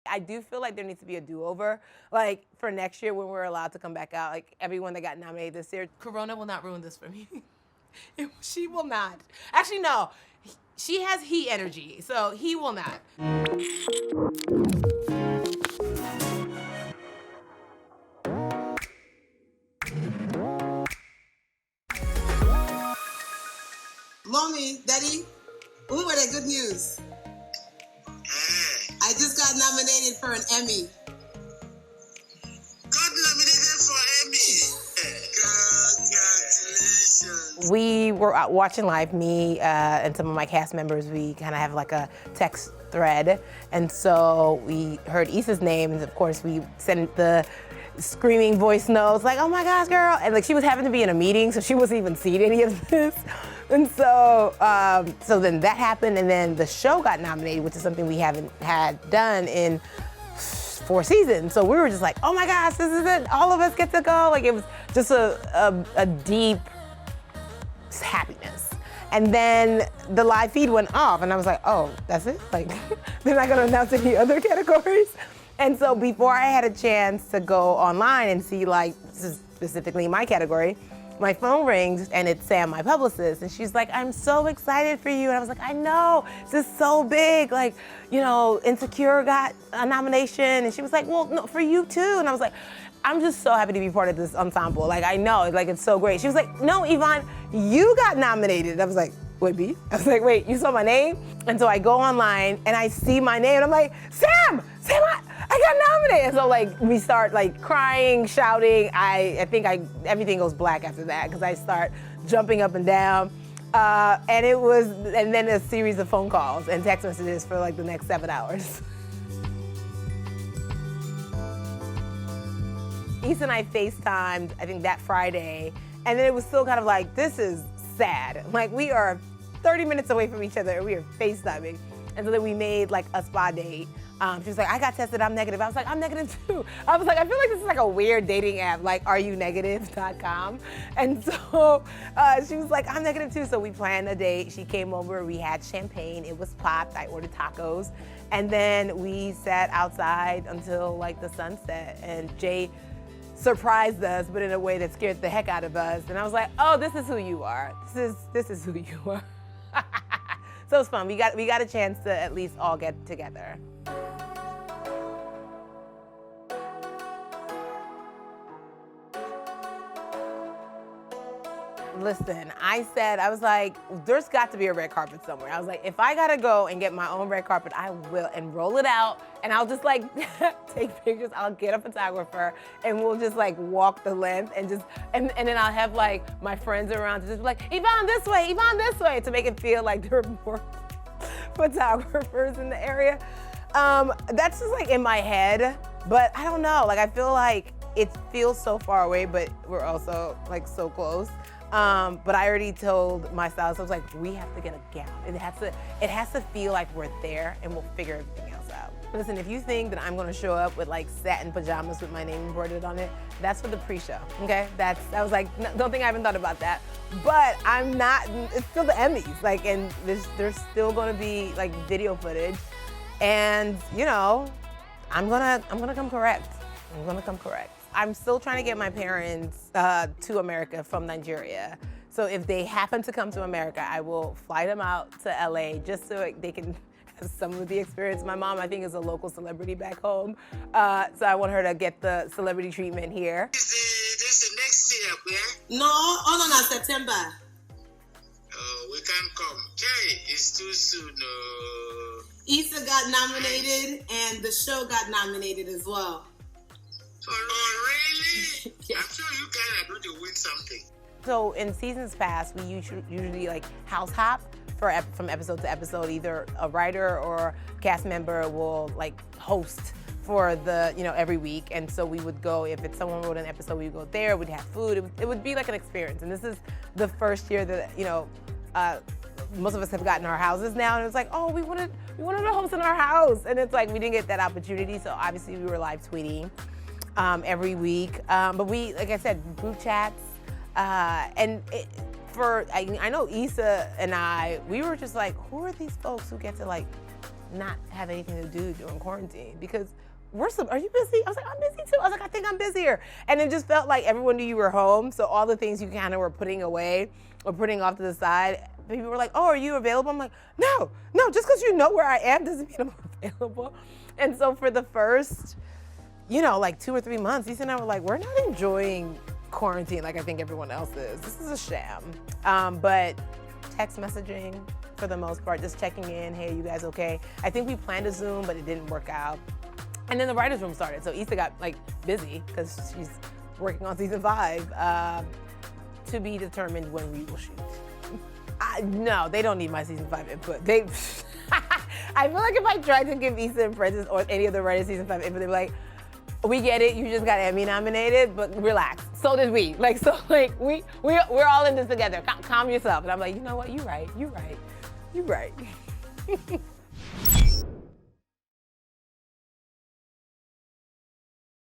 I do feel like there needs to be a do-over, like for next year when we're allowed to come back out, like everyone that got nominated this year. Corona will not ruin this for me. She will not. Actually, no. She has he energy, so he will not. Mommy, Daddy, what were the good news? I just got nominated for an Emmy. Got nominated for Emmy. Congratulations. We were out watching live, me and some of my cast members, we kind of have like a text thread. And so we heard Issa's name, and of course we sent the screaming voice notes like, oh my gosh, girl. And like she was having to be in a meeting, so she wasn't even seeing any of this. And so, so then that happened, and then the show got nominated, which is something we haven't had done in 4 seasons. So we were just like, oh my gosh, this is it. All of us get to go. Like it was just a deep happiness. And then the live feed went off, and I was like, oh, that's it? Like, they're not gonna announce any other categories? And so before I had a chance to go online and see like, specifically my category, my phone rings and it's Sam, my publicist, and she's like, I'm so excited for you. And I was like, I know, this is so big. Like, you know, Insecure got a nomination. And she was like, well, no, for you too. And I was like, I'm just so happy to be part of this ensemble. Like, I know, like, it's so great. She was like, no, Yvonne, you got nominated. I was like, wait, me? I was like, wait, you saw my name? And so I go online and I see my name and I'm like, Sam, I got nominated. And so like, we start like crying, shouting. I think everything goes black after that because I start jumping up and down. And then a series of phone calls and text messages for like the next 7 hours. Issa and I FaceTimed, I think that Friday, and then it was still kind of like, this is sad. Like we are 30 minutes away from each other and we are FaceTiming. And so then we made like a spa date. She was like, I got tested, I'm negative. I was like, I'm negative too. I was like, I feel like this is like a weird dating app, like areyounegative.com. And so she was like, I'm negative too. So we planned a date. She came over, we had champagne, it was popped, I ordered tacos. And then we sat outside until like the sunset, and Jay surprised us, but in a way that scared the heck out of us. And I was like, oh, this is who you are. This is who you are. So it was fun. We got a chance to at least all get together. Listen, I was like, there's got to be a red carpet somewhere. I was like, if I gotta go and get my own red carpet, I will, and roll it out, and I'll just like take pictures. I'll get a photographer, and we'll just like walk the length, and then I'll have like my friends around to just be like, Yvonne this way, to make it feel like there are more photographers in the area. That's just like in my head, but I don't know. Like I feel like it feels so far away, but we're also like so close. But I already told my stylist, I was like, we have to get a gown. It has to feel like we're there, and we'll figure everything else out. Listen, if you think that I'm gonna show up with like satin pajamas with my name embroidered on it, that's for the pre-show, okay? I was like, don't think I haven't thought about that. But I'm not, it's still the Emmys, like, and there's still gonna be like video footage. And you know, I'm gonna come correct. I'm gonna come correct. I'm still trying to get my parents to America from Nigeria. So if they happen to come to America, I will fly them out to LA just so they can have some of the experience. My mom, I think, is a local celebrity back home. So I want her to get the celebrity treatment here. This is next year, yeah? No, September. We can't come. Jay, it's too soon. Issa got nominated, and the show got nominated as well. Oh, really? Yeah. I'm sure you guys are going to win something. So in seasons past, we usually like house hop from episode to episode. Either a writer or cast member will like host for the, every week. And so we would go, if it's someone wrote an episode, we would go there, we'd have food. It would be like an experience. And this is the first year that, most of us have gotten our houses now. And it's like, oh, we wanted to host in our house. And it's like, we didn't get that opportunity. So obviously we were live tweeting every week. But we, like I said, group chats. I know Issa and we were just like, who are these folks who get to like not have anything to do during quarantine because are you busy? I was like, I'm busy too. I was like, I think I'm busier. And it just felt like everyone knew you were home. So all the things you kind of were putting away or putting off to the side, people were like, oh, are you available? I'm like, no, just because you know where I am doesn't mean I'm available. And so for the first, like 2 or 3 months, Issa and I were like, we're not enjoying quarantine like I think everyone else is. This is a sham. But text messaging for the most part, just checking in, hey, you guys okay? I think we planned a Zoom, but it didn't work out. And then the writer's room started. So Issa got busy because she's working on season 5 to be determined when we will shoot. No, they don't need my season 5 input. I feel like if I tried to give Issa and Princess or any of the writers season 5 input, they'd be like, we get it, you just got Emmy nominated, but relax. So did we. We're all in this together. Calm yourself. And I'm like, you know what, you right.